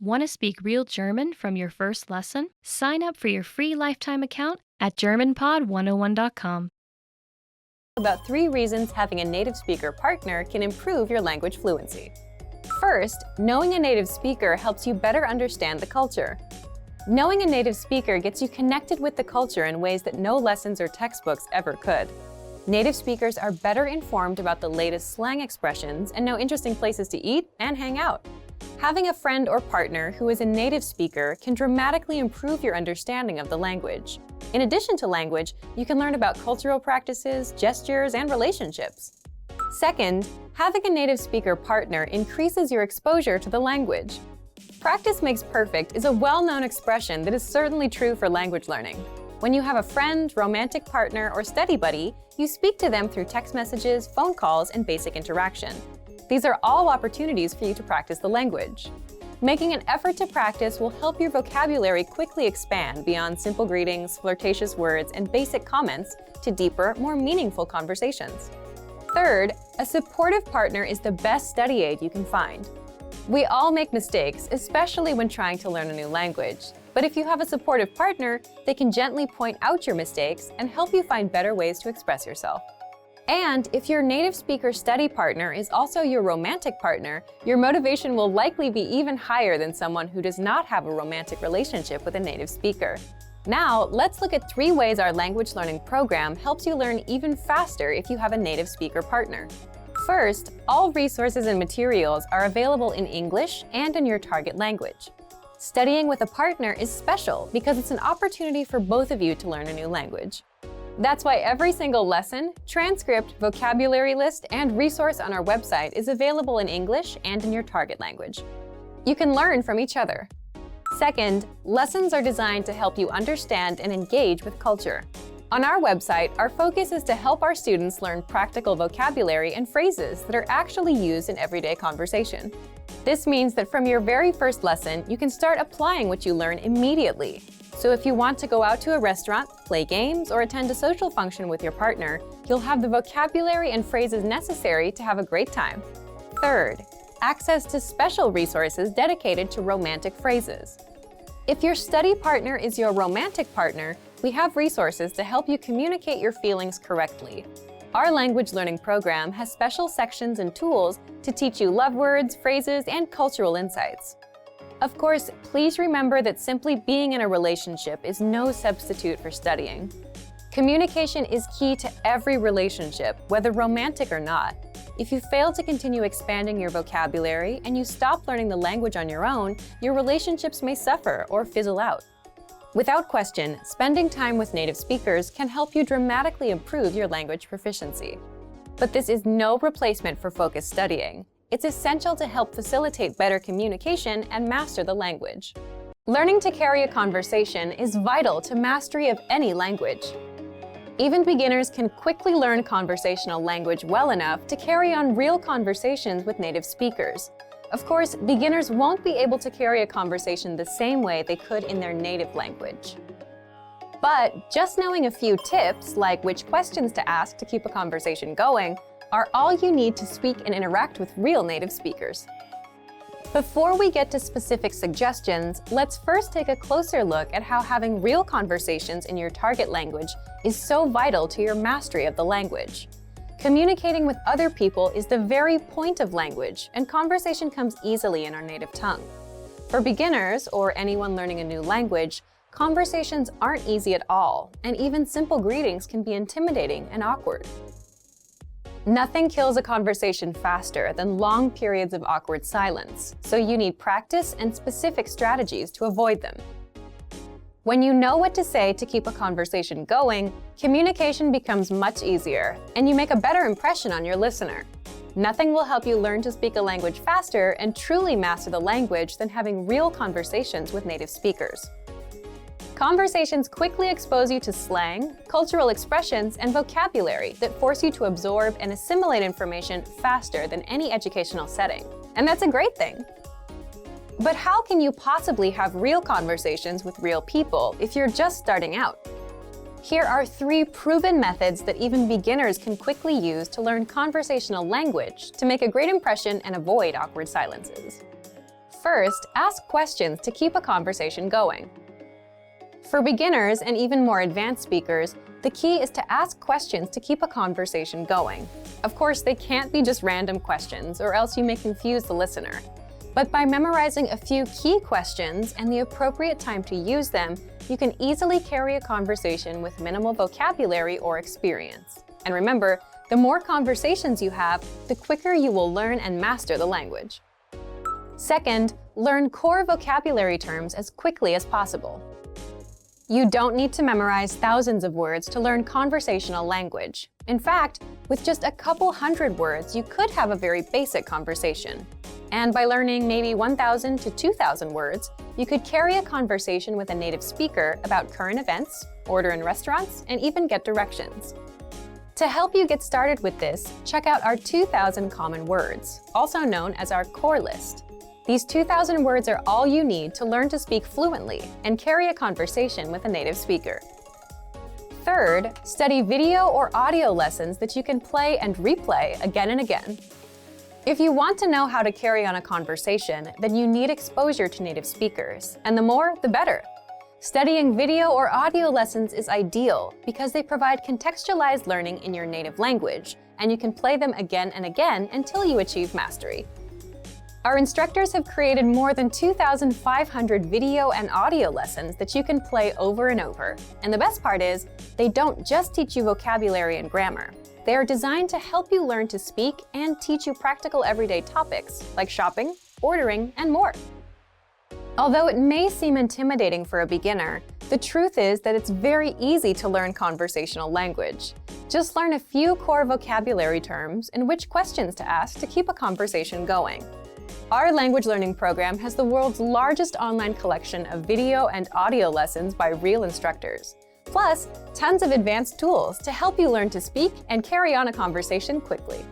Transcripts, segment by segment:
Want to speak real German from your first lesson? Sign up for your free lifetime account at GermanPod101.com. About 3 reasons having a native speaker partner can improve your language fluency. First, knowing a native speaker helps you better understand the culture. Knowing a native speaker gets you connected with the culture in ways that no lessons or textbooks ever could. Native speakers are better informed about the latest slang expressions and know interesting places to eat and hang out. Having a friend or partner who is a native speaker can dramatically improve your understanding of the language. In addition to language, you can learn about cultural practices, gestures, and relationships. Second, having a native speaker partner increases your exposure to the language. Practice makes perfect is a well-known expression that is certainly true for language learning. When you have a friend, romantic partner, or study buddy, you speak to them through text messages, phone calls, and basic interaction. These are all opportunities for you to practice the language. Making an effort to practice will help your vocabulary quickly expand beyond simple greetings, flirtatious words, and basic comments to deeper, more meaningful conversations. Third, a supportive partner is the best study aid you can find. We all make mistakes, especially when trying to learn a new language. But if you have a supportive partner, they can gently point out your mistakes and help you find better ways to express yourself. And if your native speaker study partner is also your romantic partner, your motivation will likely be even higher than someone who does not have a romantic relationship with a native speaker. Now, let's look at 3 ways our language learning program helps you learn even faster if you have a native speaker partner. First, all resources and materials are available in English and in your target language. Studying with a partner is special because it's an opportunity for both of you to learn a new language. That's why every single lesson, transcript, vocabulary list, and resource on our website is available in English and in your target language. You can learn from each other. Second, lessons are designed to help you understand and engage with culture. On our website, our focus is to help our students learn practical vocabulary and phrases that are actually used in everyday conversation. This means that from your very first lesson, you can start applying what you learn immediately. So if you want to go out to a restaurant, play games, or attend a social function with your partner, you'll have the vocabulary and phrases necessary to have a great time. Third, access to special resources dedicated to romantic phrases. If your study partner is your romantic partner, we have resources to help you communicate your feelings correctly. Our language learning program has special sections and tools to teach you love words, phrases, and cultural insights. Of course, please remember that simply being in a relationship is no substitute for studying. Communication is key to every relationship, whether romantic or not. If you fail to continue expanding your vocabulary and you stop learning the language on your own, your relationships may suffer or fizzle out. Without question, spending time with native speakers can help you dramatically improve your language proficiency. But this is no replacement for focused studying. It's essential to help facilitate better communication and master the language. Learning to carry a conversation is vital to mastery of any language. Even beginners can quickly learn conversational language well enough to carry on real conversations with native speakers. Of course, beginners won't be able to carry a conversation the same way they could in their native language. But just knowing a few tips, like which questions to ask to keep a conversation going, are all you need to speak and interact with real native speakers. Before we get to specific suggestions, let's first take a closer look at how having real conversations in your target language is so vital to your mastery of the language. Communicating with other people is the very point of language, and conversation comes easily in our native tongue. For beginners, or anyone learning a new language, conversations aren't easy at all, and even simple greetings can be intimidating and awkward. Nothing kills a conversation faster than long periods of awkward silence, so you need practice and specific strategies to avoid them. When you know what to say to keep a conversation going, communication becomes much easier, and you make a better impression on your listener. Nothing will help you learn to speak a language faster and truly master the language than having real conversations with native speakers. Conversations quickly expose you to slang, cultural expressions, and vocabulary that force you to absorb and assimilate information faster than any educational setting. And that's a great thing. But how can you possibly have real conversations with real people if you're just starting out? Here are 3 proven methods that even beginners can quickly use to learn conversational language to make a great impression and avoid awkward silences. First, ask questions to keep a conversation going. For beginners and even more advanced speakers, the key is to ask questions to keep a conversation going. Of course, they can't be just random questions, or else you may confuse the listener. But by memorizing a few key questions and the appropriate time to use them, you can easily carry a conversation with minimal vocabulary or experience. And remember, the more conversations you have, the quicker you will learn and master the language. Second, learn core vocabulary terms as quickly as possible. You don't need to memorize thousands of words to learn conversational language. In fact, with just a couple hundred words, you could have a very basic conversation. And by learning maybe 1,000 to 2,000 words, you could carry a conversation with a native speaker about current events, order in restaurants, and even get directions. To help you get started with this, check out our 2,000 common words, also known as our core list. These 2,000 words are all you need to learn to speak fluently and carry a conversation with a native speaker. Third, study video or audio lessons that you can play and replay again and again. If you want to know how to carry on a conversation, then you need exposure to native speakers, and the more, the better. Studying video or audio lessons is ideal because they provide contextualized learning in your native language, and you can play them again and again until you achieve mastery. Our instructors have created more than 2,500 video and audio lessons that you can play over and over. And the best part is, they don't just teach you vocabulary and grammar. They are designed to help you learn to speak and teach you practical everyday topics like shopping, ordering, and more. Although it may seem intimidating for a beginner, the truth is that it's very easy to learn conversational language. Just learn a few core vocabulary terms and which questions to ask to keep a conversation going. Our language learning program has the world's largest online collection of video and audio lessons by real instructors, plus tons of advanced tools to help you learn to speak and carry on a conversation quickly.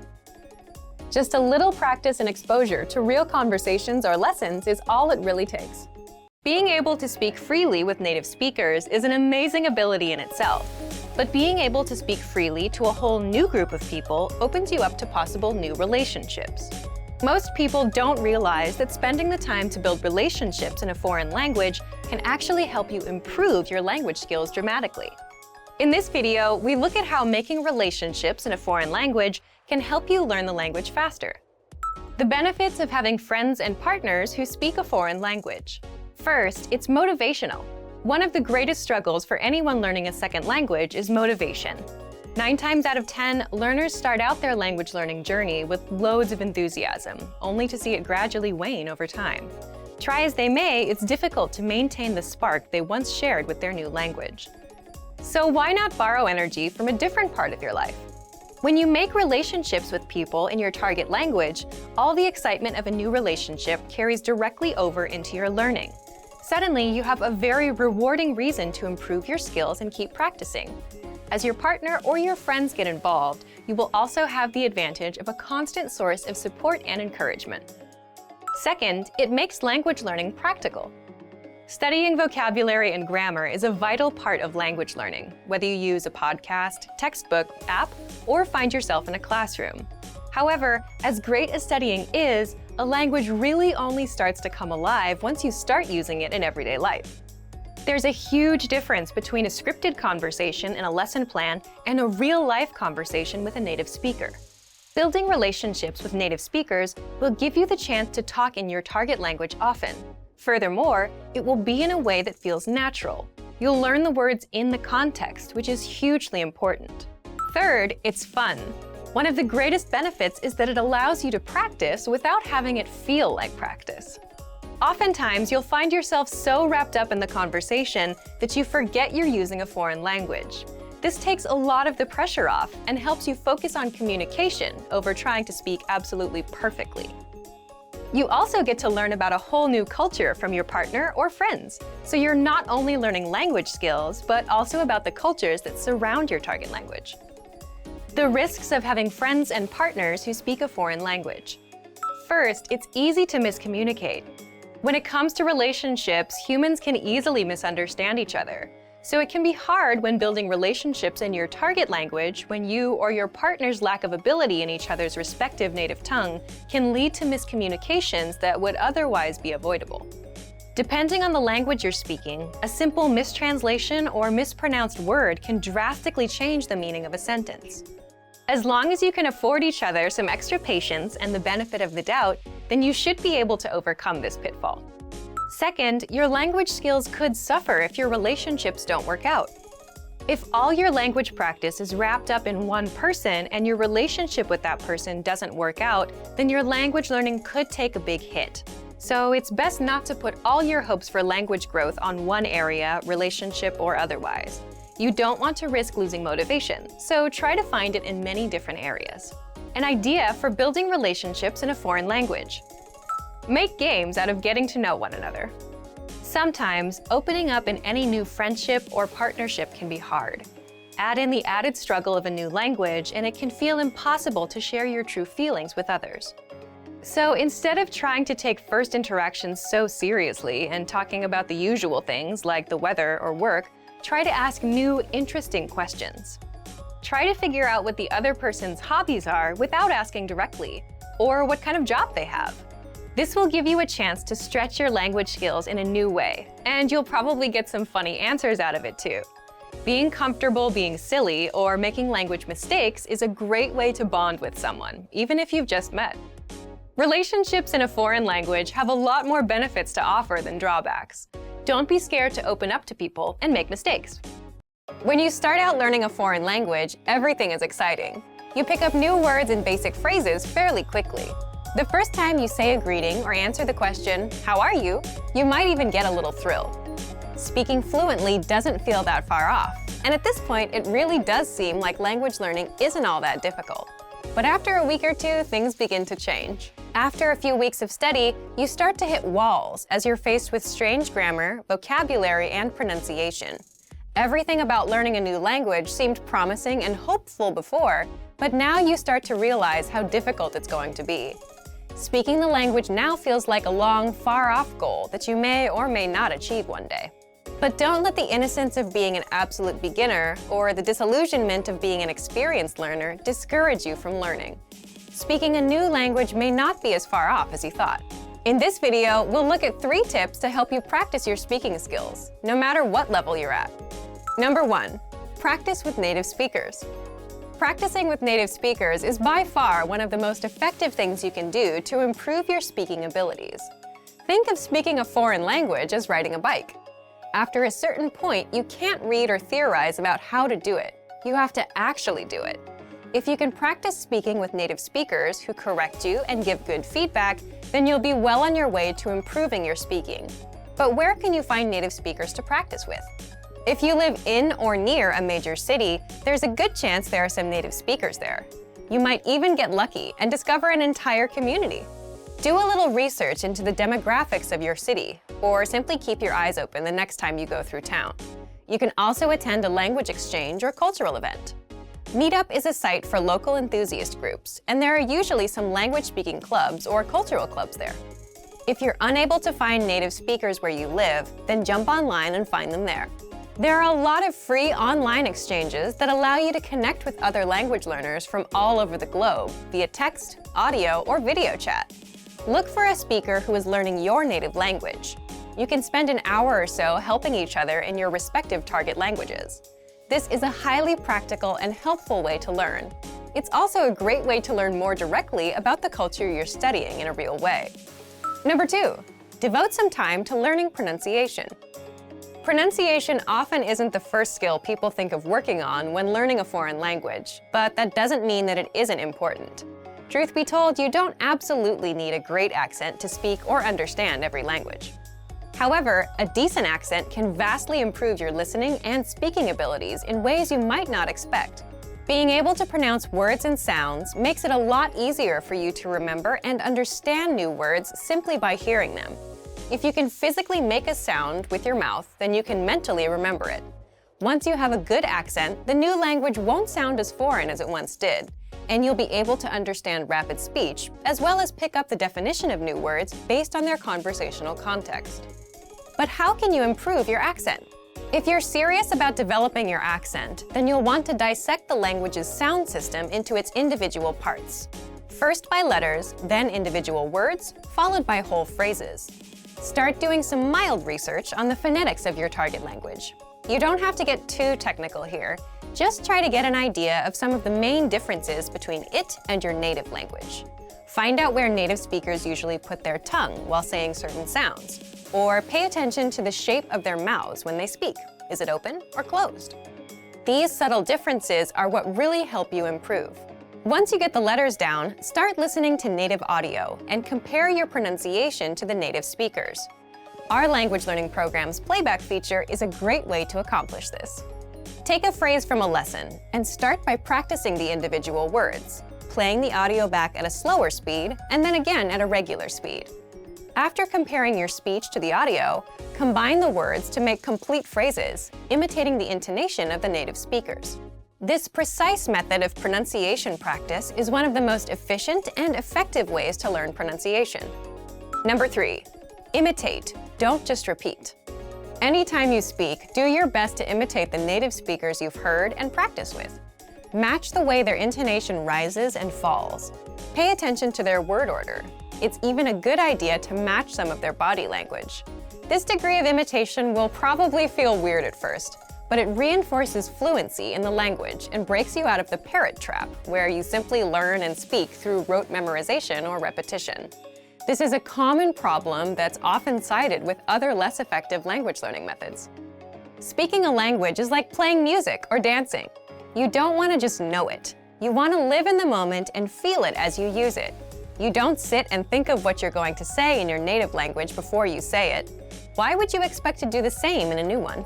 Just a little practice and exposure to real conversations or lessons is all it really takes. Being able to speak freely with native speakers is an amazing ability in itself, but being able to speak freely to a whole new group of people opens you up to possible new relationships. Most people don't realize that spending the time to build relationships in a foreign language can actually help you improve your language skills dramatically. In this video, we look at how making relationships in a foreign language can help you learn the language faster. The benefits of having friends and partners who speak a foreign language. First, it's motivational. One of the greatest struggles for anyone learning a second language is motivation. 9 times out of 10, learners start out their language learning journey with loads of enthusiasm, only to see it gradually wane over time. Try as they may, it's difficult to maintain the spark they once shared with their new language. So why not borrow energy from a different part of your life? When you make relationships with people in your target language, all the excitement of a new relationship carries directly over into your learning. Suddenly, you have a very rewarding reason to improve your skills and keep practicing. As your partner or your friends get involved, you will also have the advantage of a constant source of support and encouragement. Second, it makes language learning practical. Studying vocabulary and grammar is a vital part of language learning, whether you use a podcast, textbook, app, or find yourself in a classroom. However, as great as studying is, a language really only starts to come alive once you start using it in everyday life. There's a huge difference between a scripted conversation in a lesson plan and a real-life conversation with a native speaker. Building relationships with native speakers will give you the chance to talk in your target language often. Furthermore, it will be in a way that feels natural. You'll learn the words in the context, which is hugely important. Third, it's fun. One of the greatest benefits is that it allows you to practice without having it feel like practice. Oftentimes, you'll find yourself so wrapped up in the conversation that you forget you're using a foreign language. This takes a lot of the pressure off and helps you focus on communication over trying to speak absolutely perfectly. You also get to learn about a whole new culture from your partner or friends, so you're not only learning language skills, but also about the cultures that surround your target language. The risks of having friends and partners who speak a foreign language. First, it's easy to miscommunicate. When it comes to relationships, humans can easily misunderstand each other. So it can be hard when building relationships in your target language when you or your partner's lack of ability in each other's respective native tongue can lead to miscommunications that would otherwise be avoidable. Depending on the language you're speaking, a simple mistranslation or mispronounced word can drastically change the meaning of a sentence. As long as you can afford each other some extra patience and the benefit of the doubt, then you should be able to overcome this pitfall. Second, your language skills could suffer if your relationships don't work out. If all your language practice is wrapped up in one person and your relationship with that person doesn't work out, then your language learning could take a big hit. So it's best not to put all your hopes for language growth on one area, relationship or otherwise. You don't want to risk losing motivation, so try to find it in many different areas. An idea for building relationships in a foreign language. Make games out of getting to know one another. Sometimes, opening up in any new friendship or partnership can be hard. Add in the added struggle of a new language, and it can feel impossible to share your true feelings with others. So instead of trying to take first interactions so seriously and talking about the usual things like the weather or work, try to ask new, interesting questions. Try to figure out what the other person's hobbies are without asking directly, or what kind of job they have. This will give you a chance to stretch your language skills in a new way, and you'll probably get some funny answers out of it too. Being comfortable being silly or making language mistakes is a great way to bond with someone, even if you've just met. Relationships in a foreign language have a lot more benefits to offer than drawbacks. Don't be scared to open up to people and make mistakes. When you start out learning a foreign language, everything is exciting. You pick up new words and basic phrases fairly quickly. The first time you say a greeting or answer the question, "How are you?" you might even get a little thrill. Speaking fluently doesn't feel that far off, and at this point, it really does seem like language learning isn't all that difficult. But after a week or two, things begin to change. After a few weeks of study, you start to hit walls as you're faced with strange grammar, vocabulary, and pronunciation. Everything about learning a new language seemed promising and hopeful before, but now you start to realize how difficult it's going to be. Speaking the language now feels like a long, far-off goal that you may or may not achieve one day. But don't let the innocence of being an absolute beginner or the disillusionment of being an experienced learner discourage you from learning. Speaking a new language may not be as far off as you thought. In this video, we'll look at 3 tips to help you practice your speaking skills, no matter what level you're at. Number 1, practice with native speakers. Practicing with native speakers is by far one of the most effective things you can do to improve your speaking abilities. Think of speaking a foreign language as riding a bike. After a certain point, you can't read or theorize about how to do it. You have to actually do it. If you can practice speaking with native speakers who correct you and give good feedback, then you'll be well on your way to improving your speaking. But where can you find native speakers to practice with? If you live in or near a major city, there's a good chance there are some native speakers there. You might even get lucky and discover an entire community. Do a little research into the demographics of your city, or simply keep your eyes open the next time you go through town. You can also attend a language exchange or cultural event. Meetup is a site for local enthusiast groups, and there are usually some language-speaking clubs or cultural clubs there. If you're unable to find native speakers where you live, then jump online and find them there. There are a lot of free online exchanges that allow you to connect with other language learners from all over the globe via text, audio, or video chat. Look for a speaker who is learning your native language. You can spend an hour or so helping each other in your respective target languages. This is a highly practical and helpful way to learn. It's also a great way to learn more directly about the culture you're studying in a real way. Number 2, devote some time to learning pronunciation. Pronunciation often isn't the first skill people think of working on when learning a foreign language, but that doesn't mean that it isn't important. Truth be told, you don't absolutely need a great accent to speak or understand every language. However, a decent accent can vastly improve your listening and speaking abilities in ways you might not expect. Being able to pronounce words and sounds makes it a lot easier for you to remember and understand new words simply by hearing them. If you can physically make a sound with your mouth, then you can mentally remember it. Once you have a good accent, the new language won't sound as foreign as it once did, and you'll be able to understand rapid speech, as well as pick up the definition of new words based on their conversational context. But how can you improve your accent? If you're serious about developing your accent, then you'll want to dissect the language's sound system into its individual parts. First by letters, then individual words, followed by whole phrases. Start doing some mild research on the phonetics of your target language. You don't have to get too technical here. Just try to get an idea of some of the main differences between it and your native language. Find out where native speakers usually put their tongue while saying certain sounds, or pay attention to the shape of their mouths when they speak. Is it open or closed? These subtle differences are what really help you improve. Once you get the letters down, start listening to native audio and compare your pronunciation to the native speakers. Our language learning program's playback feature is a great way to accomplish this. Take a phrase from a lesson and start by practicing the individual words, playing the audio back at a slower speed and then again at a regular speed. After comparing your speech to the audio, combine the words to make complete phrases, imitating the intonation of the native speakers. This precise method of pronunciation practice is one of the most efficient and effective ways to learn pronunciation. Number 3, imitate, don't just repeat. Anytime you speak, do your best to imitate the native speakers you've heard and practice with. Match the way their intonation rises and falls. Pay attention to their word order. It's even a good idea to match some of their body language. This degree of imitation will probably feel weird at first, but it reinforces fluency in the language and breaks you out of the parrot trap, where you simply learn and speak through rote memorization or repetition. This is a common problem that's often cited with other less effective language learning methods. Speaking a language is like playing music or dancing. You don't want to just know it. You want to live in the moment and feel it as you use it. You don't sit and think of what you're going to say in your native language before you say it. Why would you expect to do the same in a new one?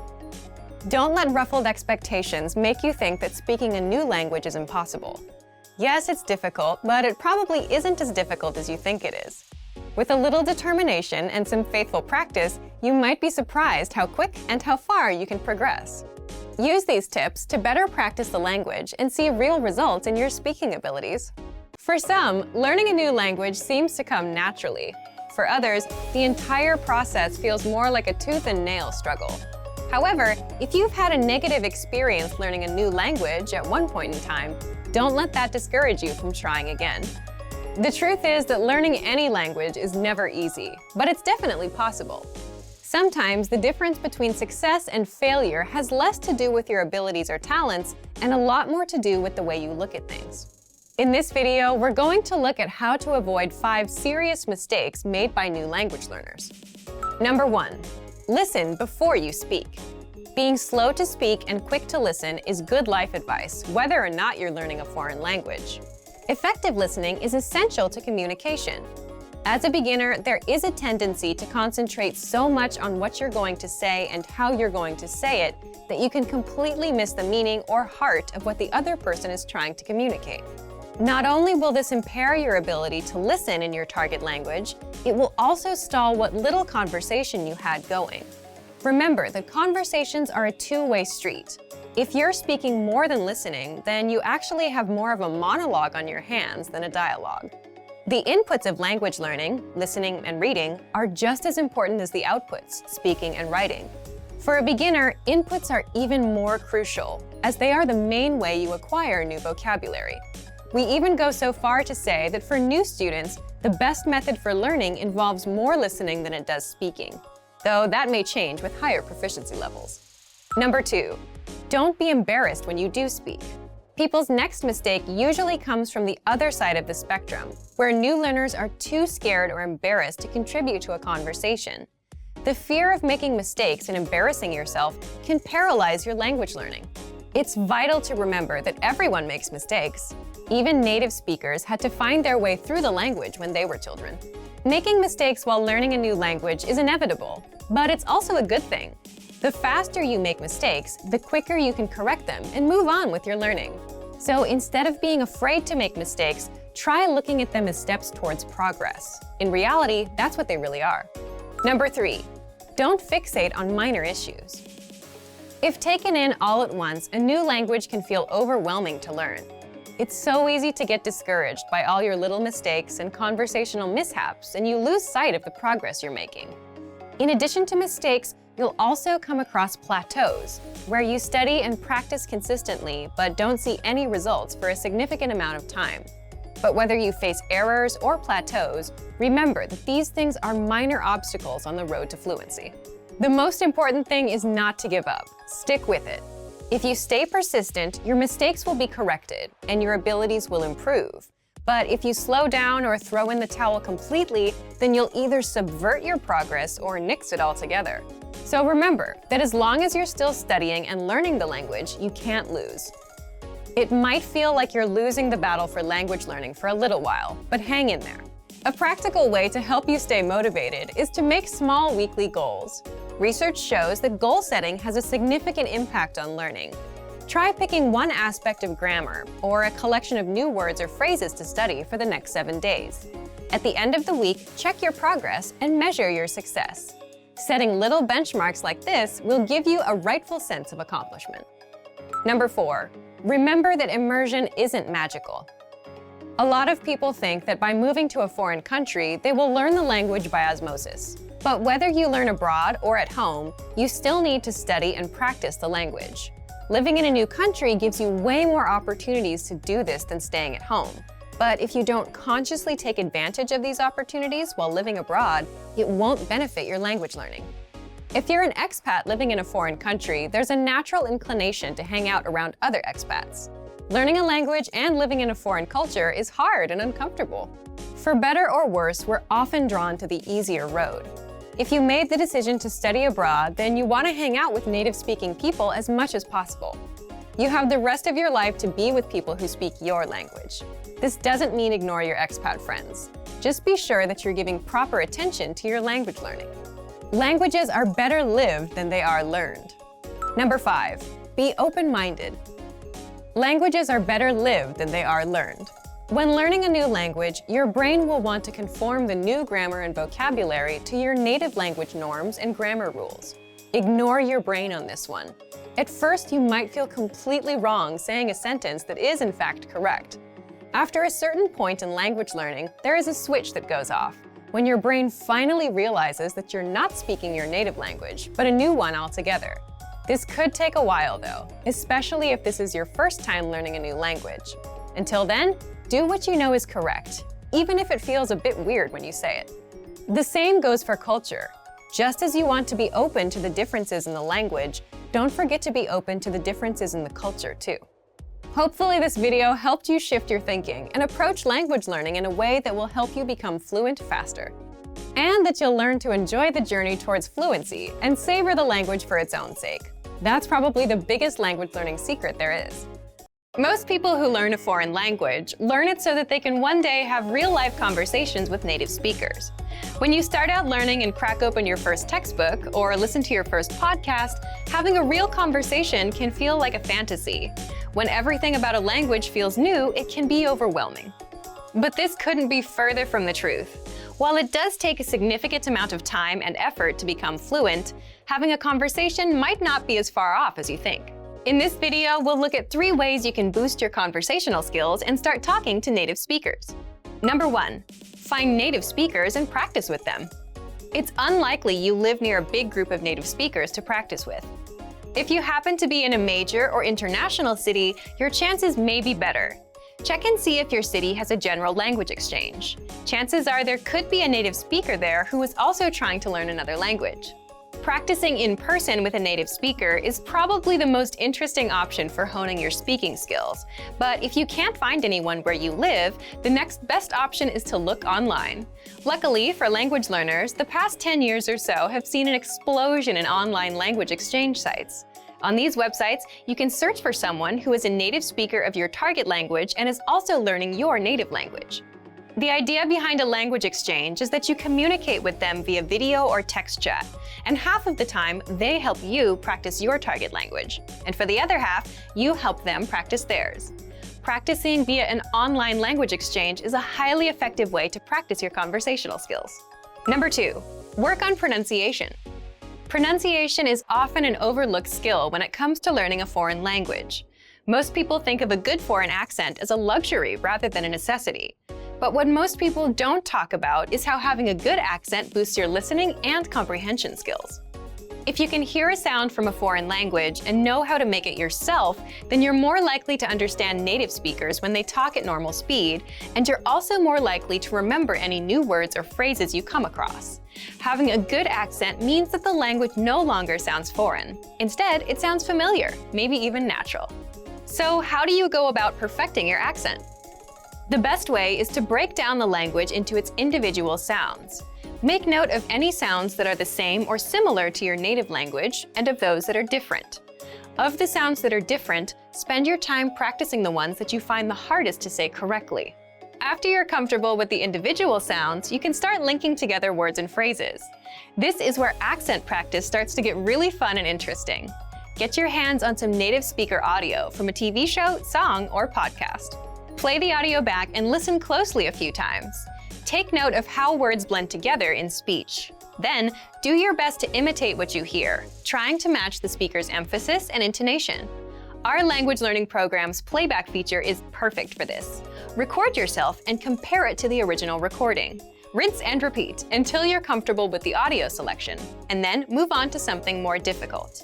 Don't let ruffled expectations make you think that speaking a new language is impossible. Yes, it's difficult, but it probably isn't as difficult as you think it is. With a little determination and some faithful practice, you might be surprised how quick and how far you can progress. Use these tips to better practice the language and see real results in your speaking abilities. For some, learning a new language seems to come naturally. For others, the entire process feels more like a tooth and nail struggle. However, if you've had a negative experience learning a new language at one point in time, don't let that discourage you from trying again. The truth is that learning any language is never easy, but it's definitely possible. Sometimes the difference between success and failure has less to do with your abilities or talents and a lot more to do with the way you look at things. In this video, we're going to look at how to avoid 5 serious mistakes made by new language learners. Number 1, listen before you speak. Being slow to speak and quick to listen is good life advice, whether or not you're learning a foreign language. Effective listening is essential to communication. As a beginner, there is a tendency to concentrate so much on what you're going to say and how you're going to say it that you can completely miss the meaning or heart of what the other person is trying to communicate. Not only will this impair your ability to listen in your target language, it will also stall what little conversation you had going. Remember that conversations are a two-way street. If you're speaking more than listening, then you actually have more of a monologue on your hands than a dialogue. The inputs of language learning, listening and reading, are just as important as the outputs, speaking and writing. For a beginner, inputs are even more crucial, as they are the main way you acquire new vocabulary. We even go so far to say that for new students, the best method for learning involves more listening than it does speaking, though that may change with higher proficiency levels. Number 2, don't be embarrassed when you do speak. People's next mistake usually comes from the other side of the spectrum, where new learners are too scared or embarrassed to contribute to a conversation. The fear of making mistakes and embarrassing yourself can paralyze your language learning. It's vital to remember that everyone makes mistakes. Even native speakers had to find their way through the language when they were children. Making mistakes while learning a new language is inevitable, but it's also a good thing. The faster you make mistakes, the quicker you can correct them and move on with your learning. So instead of being afraid to make mistakes, try looking at them as steps towards progress. In reality, that's what they really are. Number 3, don't fixate on minor issues. If taken in all at once, a new language can feel overwhelming to learn. It's so easy to get discouraged by all your little mistakes and conversational mishaps, and you lose sight of the progress you're making. In addition to mistakes, you'll also come across plateaus, where you study and practice consistently but don't see any results for a significant amount of time. But whether you face errors or plateaus, remember that these things are minor obstacles on the road to fluency. The most important thing is not to give up. Stick with it. If you stay persistent, your mistakes will be corrected and your abilities will improve. But if you slow down or throw in the towel completely, then you'll either subvert your progress or nix it altogether. So remember that as long as you're still studying and learning the language, you can't lose. It might feel like you're losing the battle for language learning for a little while, but hang in there. A practical way to help you stay motivated is to make small weekly goals. Research shows that goal setting has a significant impact on learning. Try picking one aspect of grammar or a collection of new words or phrases to study for the next 7 days. At the end of the week, check your progress and measure your success. Setting little benchmarks like this will give you a rightful sense of accomplishment. Number 4, remember that immersion isn't magical. A lot of people think that by moving to a foreign country, they will learn the language by osmosis. But whether you learn abroad or at home, you still need to study and practice the language. Living in a new country gives you way more opportunities to do this than staying at home. But if you don't consciously take advantage of these opportunities while living abroad, it won't benefit your language learning. If you're an expat living in a foreign country, there's a natural inclination to hang out around other expats. Learning a language and living in a foreign culture is hard and uncomfortable. For better or worse, we're often drawn to the easier road. If you made the decision to study abroad, then you want to hang out with native-speaking people as much as possible. You have the rest of your life to be with people who speak your language. This doesn't mean ignore your expat friends. Just be sure that you're giving proper attention to your language learning. Languages are better lived than they are learned. Number 5, be open-minded. Languages are better lived than they are learned. When learning a new language, your brain will want to conform the new grammar and vocabulary to your native language norms and grammar rules. Ignore your brain on this one. At first, you might feel completely wrong saying a sentence that is in fact correct. After a certain point in language learning, there is a switch that goes off, when your brain finally realizes that you're not speaking your native language, but a new one altogether. This could take a while though, especially if this is your first time learning a new language. Until then, do what you know is correct, even if it feels a bit weird when you say it. The same goes for culture. Just as you want to be open to the differences in the language, don't forget to be open to the differences in the culture too. Hopefully this video helped you shift your thinking and approach language learning in a way that will help you become fluent faster. And that you'll learn to enjoy the journey towards fluency and savor the language for its own sake. That's probably the biggest language learning secret there is. Most people who learn a foreign language learn it so that they can one day have real-life conversations with native speakers. When you start out learning and crack open your first textbook or listen to your first podcast, having a real conversation can feel like a fantasy. When everything about a language feels new, it can be overwhelming. But this couldn't be further from the truth. While it does take a significant amount of time and effort to become fluent, having a conversation might not be as far off as you think. In this video, we'll look at 3 ways you can boost your conversational skills and start talking to native speakers. Number 1, find native speakers and practice with them. It's unlikely you live near a big group of native speakers to practice with. If you happen to be in a major or international city, your chances may be better. Check and see if your city has a general language exchange. Chances are there could be a native speaker there who is also trying to learn another language. Practicing in person with a native speaker is probably the most interesting option for honing your speaking skills. But if you can't find anyone where you live, the next best option is to look online. Luckily for language learners, the past 10 years or so have seen an explosion in online language exchange sites. On these websites, you can search for someone who is a native speaker of your target language and is also learning your native language. The idea behind a language exchange is that you communicate with them via video or text chat, and half of the time, they help you practice your target language. And for the other half, you help them practice theirs. Practicing via an online language exchange is a highly effective way to practice your conversational skills. Number 2, work on pronunciation. Pronunciation is often an overlooked skill when it comes to learning a foreign language. Most people think of a good foreign accent as a luxury rather than a necessity. But what most people don't talk about is how having a good accent boosts your listening and comprehension skills. If you can hear a sound from a foreign language and know how to make it yourself, then you're more likely to understand native speakers when they talk at normal speed, and you're also more likely to remember any new words or phrases you come across. Having a good accent means that the language no longer sounds foreign. Instead, it sounds familiar, maybe even natural. So how do you go about perfecting your accent? The best way is to break down the language into its individual sounds. Make note of any sounds that are the same or similar to your native language and of those that are different. Of the sounds that are different, spend your time practicing the ones that you find the hardest to say correctly. After you're comfortable with the individual sounds, you can start linking together words and phrases. This is where accent practice starts to get really fun and interesting. Get your hands on some native speaker audio from a TV show, song, or podcast. Play the audio back and listen closely a few times. Take note of how words blend together in speech. Then, do your best to imitate what you hear, trying to match the speaker's emphasis and intonation. Our language learning program's playback feature is perfect for this. Record yourself and compare it to the original recording. Rinse and repeat until you're comfortable with the audio selection, and then move on to something more difficult.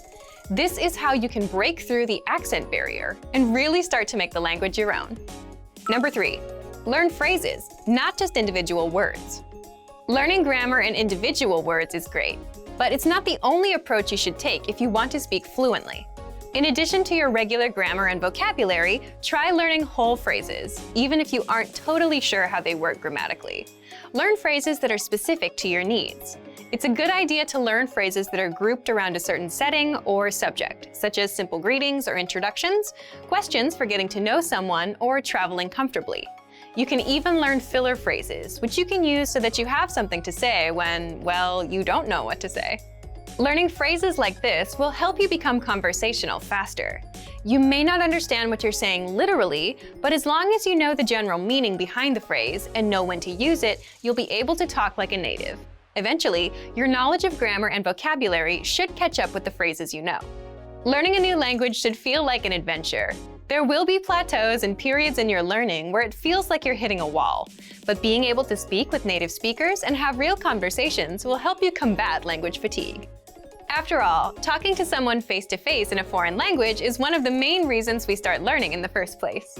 This is how you can break through the accent barrier and really start to make the language your own. Number 3. Learn phrases, not just individual words. Learning grammar and individual words is great, but it's not the only approach you should take if you want to speak fluently. In addition to your regular grammar and vocabulary, try learning whole phrases, even if you aren't totally sure how they work grammatically. Learn phrases that are specific to your needs. It's a good idea to learn phrases that are grouped around a certain setting or subject, such as simple greetings or introductions, questions for getting to know someone, or traveling comfortably. You can even learn filler phrases, which you can use so that you have something to say when, well, you don't know what to say. Learning phrases like this will help you become conversational faster. You may not understand what you're saying literally, but as long as you know the general meaning behind the phrase and know when to use it, you'll be able to talk like a native. Eventually, your knowledge of grammar and vocabulary should catch up with the phrases you know. Learning a new language should feel like an adventure. There will be plateaus and periods in your learning where it feels like you're hitting a wall, but being able to speak with native speakers and have real conversations will help you combat language fatigue. After all, talking to someone face-to-face in a foreign language is one of the main reasons we start learning in the first place.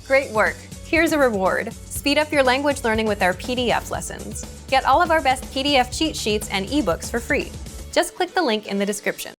Great work! Here's a reward. Speed up your language learning with our PDF lessons. Get all of our best PDF cheat sheets and ebooks for free. Just click the link in the description.